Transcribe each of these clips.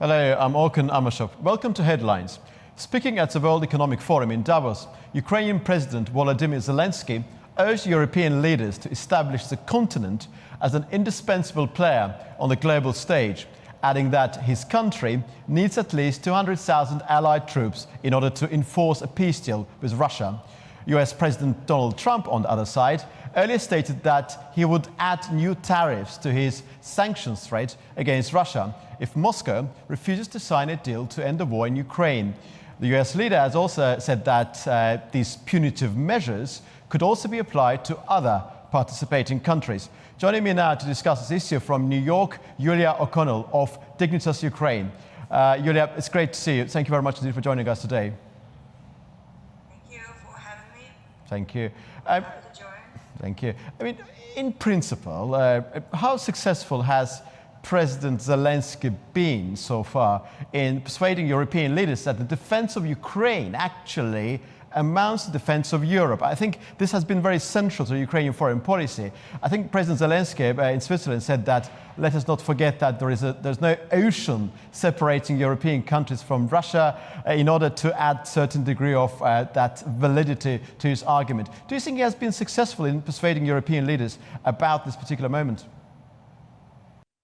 Hello, I'm Orkhan Amashov. Welcome to Headlines. Speaking at the World Economic Forum in Davos, Ukrainian President Volodymyr Zelenskyy urged European leaders to establish the continent as an indispensable player on the global stage, adding that his country needs at least 200,000 allied troops in order to enforce a peace deal with Russia. US President Donald Trump, on the other side, earlier stated that he would add new tariffs to his sanctions threat against Russia if Moscow refuses to sign a deal to end the war in Ukraine. The US leader has also said that these punitive measures could also be applied to other participating countries. Joining me now to discuss this issue from New York, Yulia O'Connell of Dignitas Ukraine. Yulia, it's great to see you. Thank you very much indeed for joining us today. Thank you for having me. Thank you. Happy to join. Thank you. I mean, in principle, how successful has President Zelenskyy been so far in persuading European leaders that the defense of Ukraine actually amounts to the defense of Europe? I think this has been very central to Ukrainian foreign policy. I think President Zelenskyy in Switzerland said that let us not forget that there's no ocean separating European countries from Russia in order to add certain degree of that validity to his argument. Do you think he has been successful in persuading European leaders about this particular moment?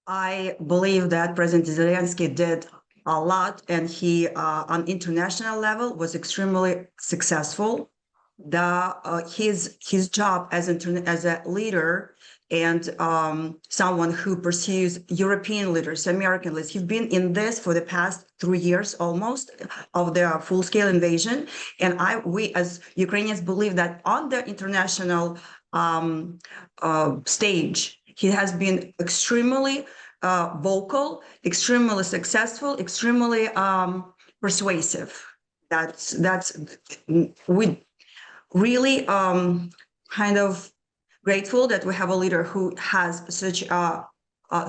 I believe that President Zelenskyy did a lot, and he, on international level, was extremely successful. His job as a leader and someone who pursues European leaders, American leaders, he's been in this for the past 3 years almost of the full-scale invasion. And we as Ukrainians believe that on the international stage, he has been extremely vocal, extremely successful, extremely persuasive. We really kind of grateful that we have a leader who has such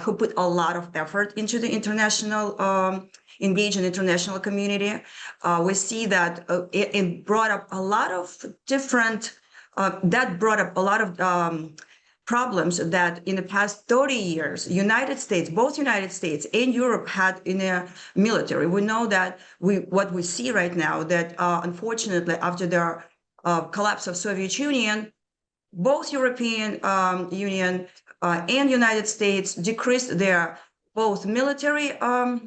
who put a lot of effort into the international engage in international community. We see that it brought up a lot of different problems that in the past 30 years, both United States and Europe had in their military. We know that what we see right now, that unfortunately after the collapse of Soviet Union, both European Union and United States decreased their both military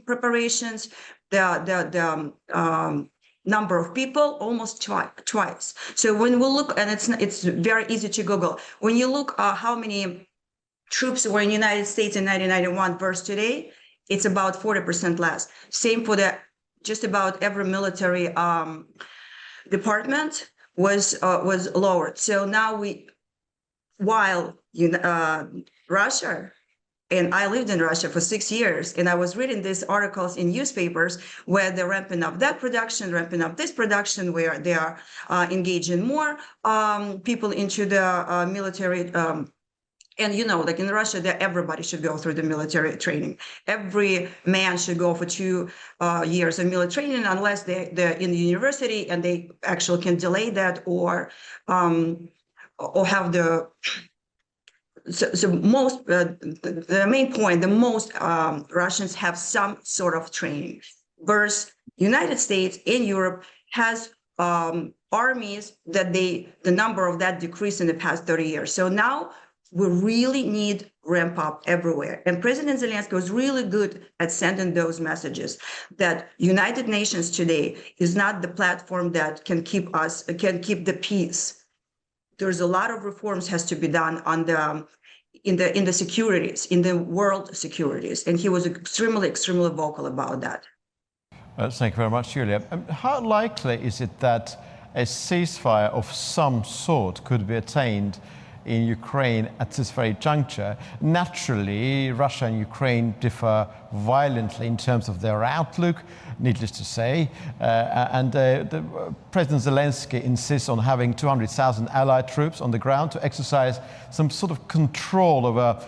preparations, the number of people almost twice. So when we look, and it's very easy to Google, when you look how many troops were in the United States in 1991 versus today, it's about 40% less. Same for just about every military department was lowered. So now while Russia, and I lived in Russia for 6 years, and I was reading these articles in newspapers where they're ramping up that production, ramping up this production, where they are engaging more people into the military. And like in Russia, everybody should go through the military training. Every man should go for 2 years of military training, unless they're in the university and they actually can delay that or have the. So most, the main point, the most Russians have some sort of training, whereas United States and Europe has armies that the number of that decreased in the past 30 years. So now we really need ramp up everywhere. And President Zelenskyy was really good at sending those messages that United Nations today is not the platform that can keep the peace. There's a lot of reforms has to be done in the securities, in the world securities, and he was extremely vocal about that. Thank you very much, Julia. How likely is it that a ceasefire of some sort could be attained in Ukraine at this very juncture? Naturally, Russia and Ukraine differ violently in terms of their outlook, needless to say. President Zelenskyy insists on having 200,000 allied troops on the ground to exercise some sort of control over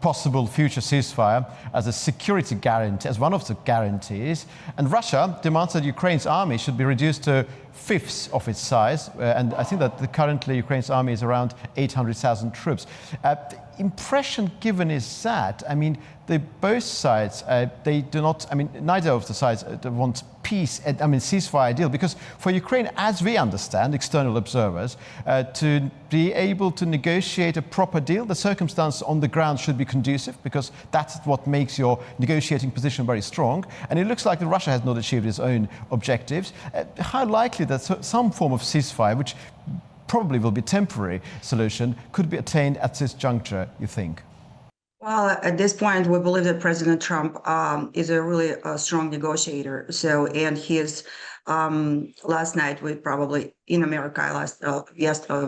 possible future ceasefire as a security guarantee, as one of the guarantees. And Russia demands that Ukraine's army should be reduced to fifths of its size. And I think that currently Ukraine's army is around 800,000 troops. The impression given is that, I mean, both sides, they do not, I mean, neither of the sides want peace, I mean, ceasefire deal, because for Ukraine, as we understand, external observers, to be able to negotiate a proper deal, the circumstances on the ground should be conducive, because that's what makes your negotiating position very strong. And it looks like that Russia has not achieved its own objectives. How likely that some form of ceasefire, which probably will be a temporary solution, could be attained at this juncture, you think? Well, at this point, we believe that President Trump is a really strong negotiator. So, and his last night, we probably in America,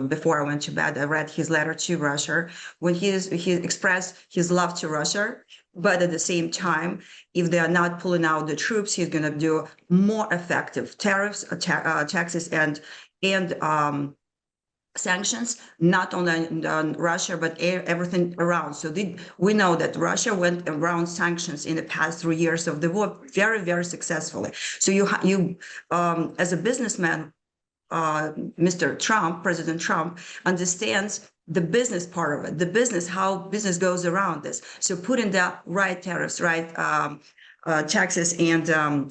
before I went to bed, I read his letter to Russia when he expressed his love to Russia. But at the same time, if they are not pulling out the troops, he's going to do more effective tariffs, taxes, and sanctions, not only on Russia, but everything around. So we know that Russia went around sanctions in the past 3 years of the war very, very successfully. So you as a businessman, Mr. Trump, President Trump, understands the business part of it, the business, how business goes around this. So putting the right tariffs, right taxes and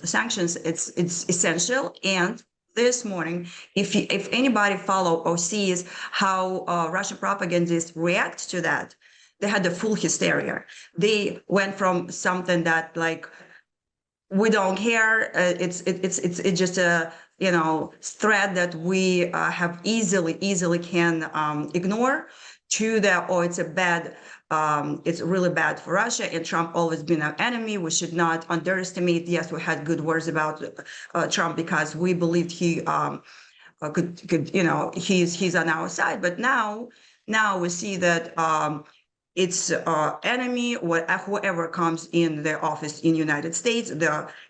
sanctions, it's essential. And this morning, if anybody follow or sees how Russian propagandists react to that, they had the full hysteria. They went from something that like, we don't care, it's just a threat that we have easily can ignore, to the it's a bad. It's really bad for Russia, and Trump always been our enemy. We should not underestimate. Yes, we had good words about Trump because we believed he could he's on our side. But now we see that it's enemy, whoever comes in the office in the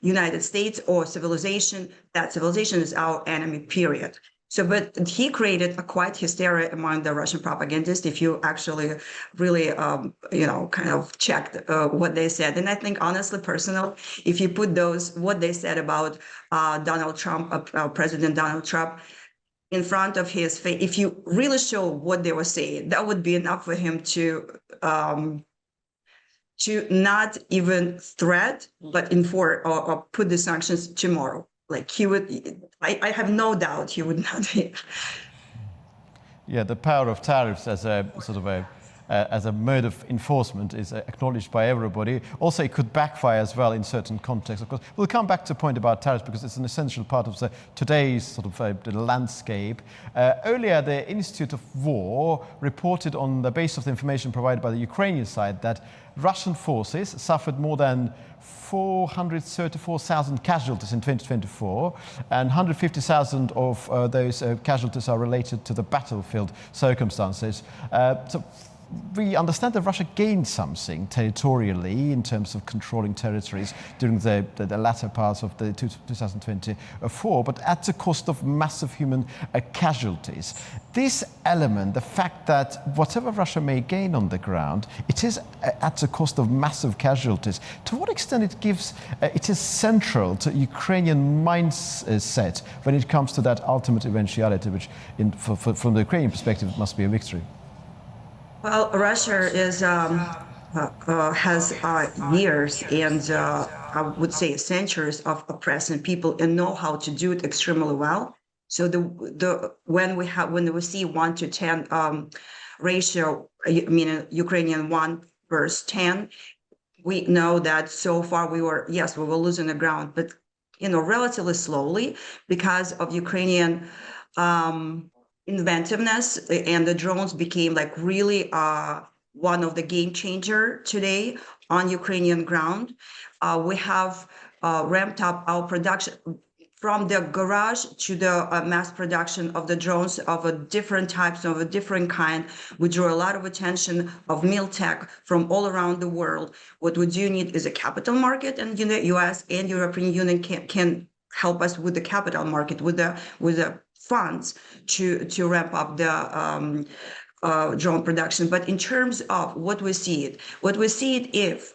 United States or civilization. That civilization is our enemy. Period. So, but he created a quite hysteria among the Russian propagandists, if you actually really, kind of checked what they said. And I think, honestly, personal, if you put what they said about Donald Trump, President Donald Trump, in front of his face, if you really show what they were saying, that would be enough for him to not even threat, but enforce or put the sanctions tomorrow. Like he would, I have no doubt he would not be. Yeah, the power of tariffs as a sort of as a mode of enforcement is acknowledged by everybody. Also, it could backfire as well in certain contexts. Of course, we'll come back to the point about tariffs because it's an essential part of today's sort of the landscape. Earlier, the Institute of War reported on the basis of the information provided by the Ukrainian side that Russian forces suffered more than 434,000 casualties in 2024, and 150,000 of those casualties are related to the battlefield circumstances. So we understand that Russia gained something territorially in terms of controlling territories during the latter parts of the 2024, but at the cost of massive human casualties. This element, the fact that whatever Russia may gain on the ground, it is at the cost of massive casualties. To what extent it is central to Ukrainian mindset when it comes to that ultimate eventuality, which from the Ukrainian perspective must be a victory? Well, Russia has years and I would say centuries of oppressing people and know how to do it extremely well. So when we see 1 to 10 ratio, meaning Ukrainian 1/10, we know that so far we were losing the ground, but relatively slowly because of Ukrainian inventiveness, and the drones became like really one of the game changer today on Ukrainian ground. We have ramped up our production from the garage to the mass production of the drones of different types, of a different kind. We drew a lot of attention of Miltech from all around the world. What we do need is a capital market, and the US and European Union can help us with the capital market, with the funds to ramp up the drone production. But in terms of what we see it if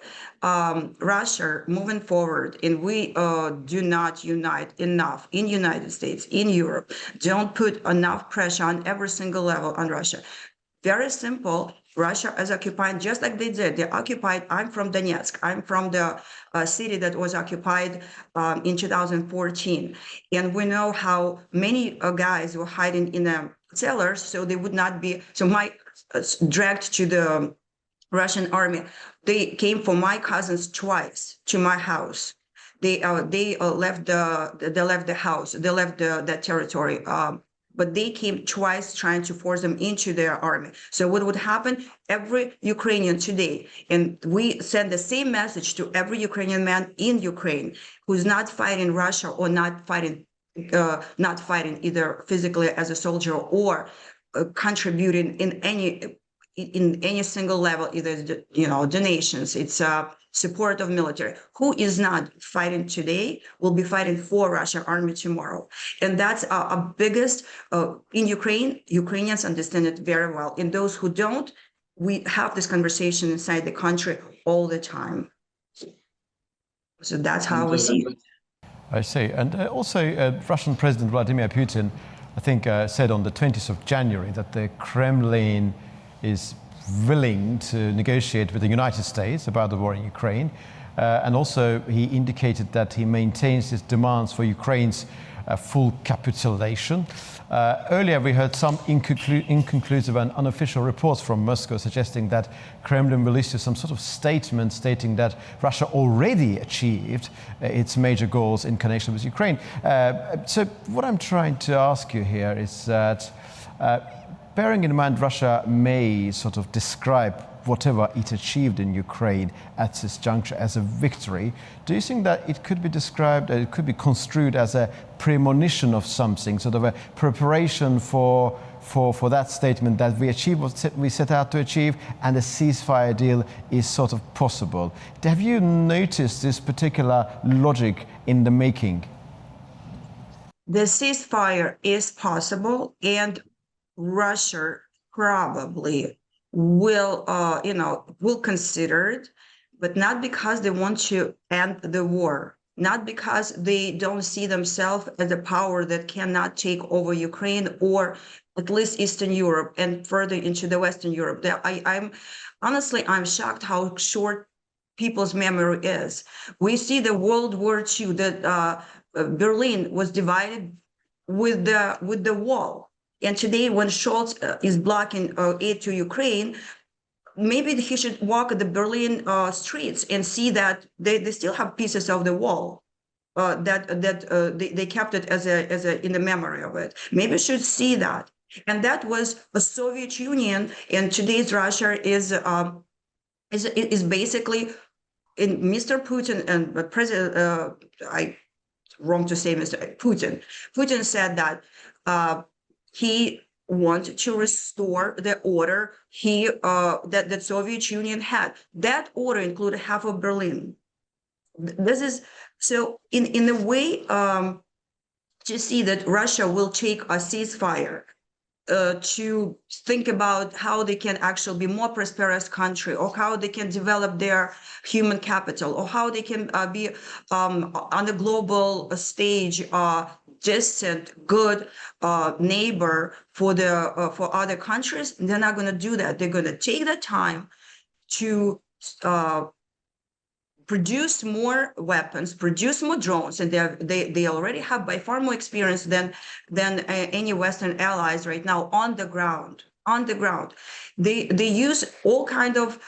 Russia moving forward and we do not unite enough in United States, in Europe, don't put enough pressure on every single level on Russia. Very simple. Russia is occupying just like they did. They occupied. I'm from Donetsk. I'm from the city that was occupied in 2014. And we know how many guys were hiding in the cellars so they would not be dragged to the Russian army. They came for my cousins twice to my house. They left the house. They left the territory. But they came twice trying to force them into their army. So what would happen? Every Ukrainian today, and we send the same message to every Ukrainian man in Ukraine who's not fighting Russia or not fighting either physically as a soldier or contributing in any single level, either donations, it's support of military. Who is not fighting today will be fighting for Russian army tomorrow, and that's our biggest in Ukraine. Ukrainians understand it very well, and those who don't, we have this conversation inside the country all the time. So that's how we see it. I see. And also Russian President Vladimir Putin, I think, said on the 20th of January that the Kremlin is willing to negotiate with the United States about the war in Ukraine. And also he indicated that he maintains his demands for Ukraine's full capitulation. Earlier we heard some inconclusive and unofficial reports from Moscow suggesting that Kremlin will issue some sort of statement stating that Russia already achieved its major goals in connection with Ukraine. So what I'm trying to ask you here is that bearing in mind Russia may sort of describe whatever it achieved in Ukraine at this juncture as a victory, do you think that it could be described, it could be construed as a premonition of something, sort of a preparation for that statement that we achieve what we set out to achieve and a ceasefire deal is sort of possible? Have you noticed this particular logic in the making? The ceasefire is possible, and Russia probably will consider it, but not because they want to end the war, not because they don't see themselves as a power that cannot take over Ukraine or at least Eastern Europe and further into the Western Europe. I'm shocked how short people's memory is. We see the World War II that Berlin was divided with the wall. And today, when Scholz is blocking aid to Ukraine, maybe he should walk the Berlin streets and see that they still have pieces of the wall they kept it as a in the memory of it. Maybe should see that. And that was a Soviet Union, and today's Russia is basically in Mr. Putin and President. Wrong to say Mr. Putin. Putin said that. He wanted to restore the order that the Soviet Union had. That order included half of Berlin. This is so in a way to see that Russia will take a ceasefire to think about how they can actually be more prosperous country, or how they can develop their human capital, or how they can be on the global stage distant, good neighbor for other countries. They're not going to do that. They're going to take the time to produce more weapons, produce more drones, and they already have by far more experience than any Western allies right now on the ground. On the ground, they use all kind of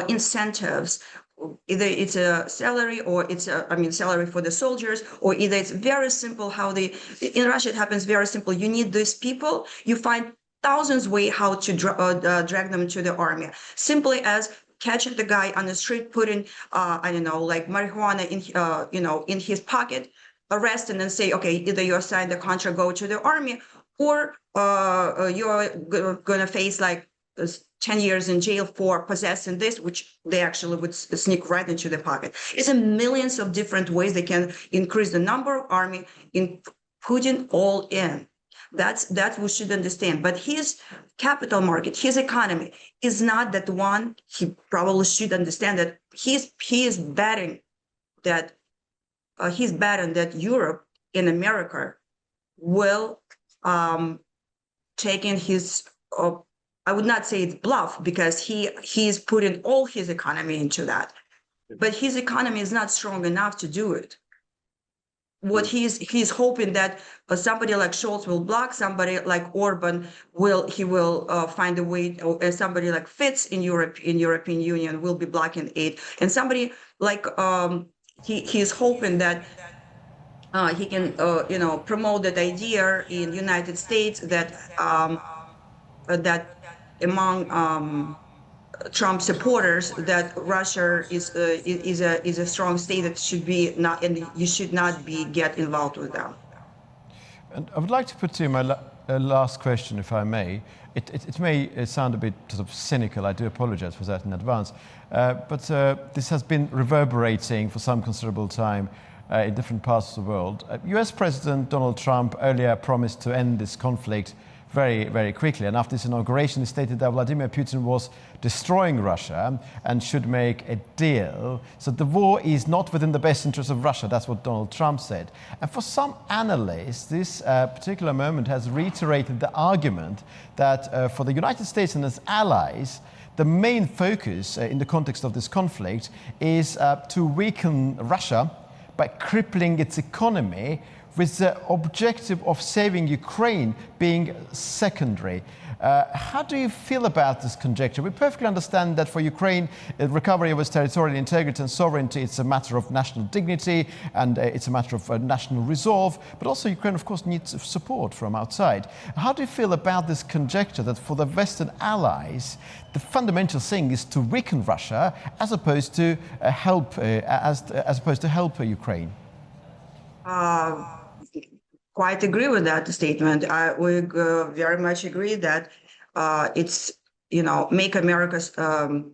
incentives. Either it's a salary or it's salary for the soldiers, or either it's very simple how in Russia it happens very simple. You need these people, you find thousands ways how to drag them to the army. Simply as catching the guy on the street, putting like marijuana in his pocket, arrest him and say, okay, either you sign the contract, go to the army, or you're gonna face like 10 years in jail for possessing this, which they actually would sneak right into the pocket. It's in millions of different ways they can increase the number of army in putting all in. That's we should understand. But his capital market, his economy is not that one. He probably should understand that he is betting that Europe and America will take in his. I would not say it's bluff because he's putting all his economy into that, but his economy is not strong enough to do it. What he's hoping that somebody like Scholz will block, somebody like Orban will find a way, or somebody like Fitz in European Union will be blocking it, and somebody like he's hoping that he can promote that idea in United States that that among Trump supporters that Russia is a strong state that should be not, and you should not be get involved with them. And I would like to put to you my last question, if I may. It may sound a bit sort of cynical. I do apologize for that in advance. But this has been reverberating for some considerable time in different parts of the world. US President Donald Trump earlier promised to end this conflict very, very quickly. And after his inauguration, he stated that Vladimir Putin was destroying Russia and should make a deal. So the war is not within the best interest of Russia. That's what Donald Trump said. And for some analysts, this particular moment has reiterated the argument that for the United States and its allies, the main focus in the context of this conflict is to weaken Russia by crippling its economy, with the objective of saving Ukraine being secondary. How do you feel about this conjecture? We perfectly understand that for Ukraine, recovery of its territorial integrity and sovereignty, it's a matter of national dignity and it's a matter of national resolve, but also Ukraine, of course, needs support from outside. How do you feel about this conjecture that for the Western allies, the fundamental thing is to weaken Russia as opposed to help Ukraine? Quite agree with that statement. We very much agree that it's, make America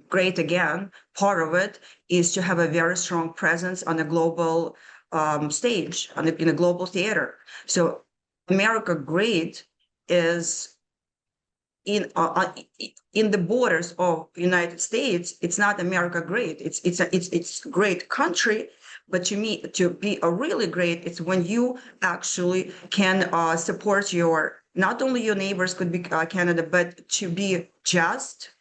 great again. Part of it is to have a very strong presence on a global stage, in a global theater. So America great is in the borders of the United States. It's not America great. It's a great country. But to me, to be a really great, it's when you actually can support not only your neighbors, could be Canada, but to be just,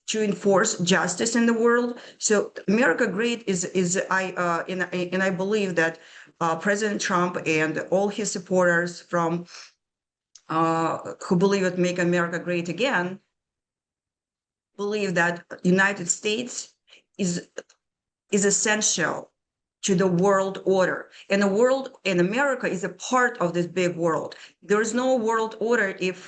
to enforce justice in the world. So America great is I believe that President Trump and all his supporters from who believe it make America great again, believe that United States is essential to the world order, and America is a part of this big world. There is no world order if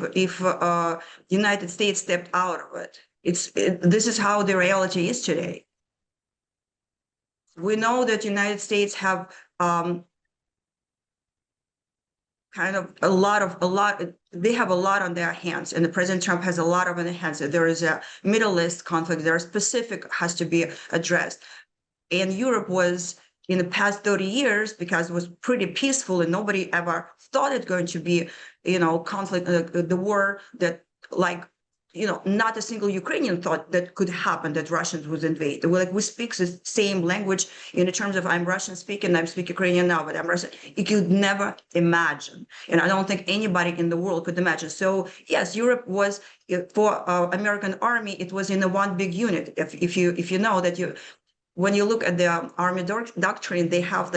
United States stepped out of it. This is how the reality is today. We know that United States have they have a lot on their hands, and the President Trump has a lot on his hands. There is a Middle East conflict. There are specific has to be addressed, and Europe was, in the past 30 years, because it was pretty peaceful and nobody ever thought it going to be, conflict, the war that not a single Ukrainian thought that could happen, that Russians would invade. We speak the same language in terms of I'm Russian speaking, I speak Ukrainian now, but I'm Russian. You could never imagine. And I don't think anybody in the world could imagine. So yes, Europe was, for American army, it was in a one big unit. If you know that when you look at the army doctrine, they have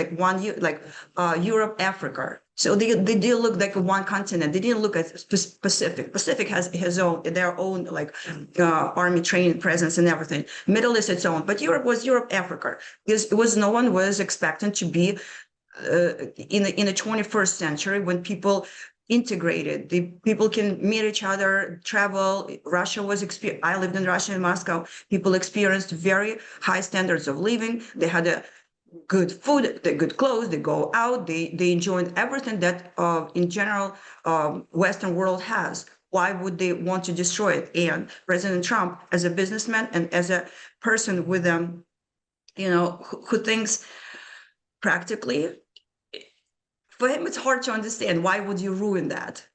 Europe, Africa. So they did look like one continent. They didn't look at Pacific. Pacific has their own army training presence and everything. Middle East its own, but Europe was Europe, Africa. Because no one was expecting to be in the 21st century when people integrated. The people can meet each other, travel. Russia was I lived in Russia, in Moscow. People experienced very high standards of living. They had a good food, the good clothes. They go out. They enjoyed everything that, in general, Western world has. Why would they want to destroy it? And President Trump, as a businessman and as a person with who thinks practically, for him, it's hard to understand. Why would you ruin that?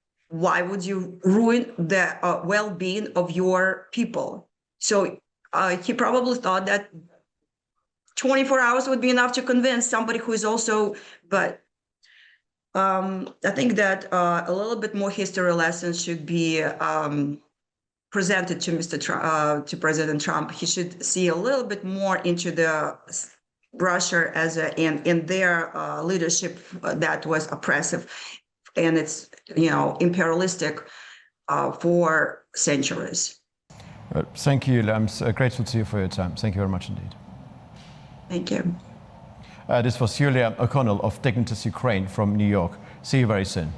why would you ruin the well-being of your people? So he probably thought that 24 hours would be enough to convince somebody who is also, but I think that a little bit more history lessons should be presented to to President Trump. He should see a little bit more into the Russia as in their leadership that was oppressive, and it's imperialistic for centuries. Thank you, Yulia. I'm grateful to you for your time. Thank you very much indeed. Thank you. This was Yulia O'Connell of Dignitas Ukraine from New York. See you very soon.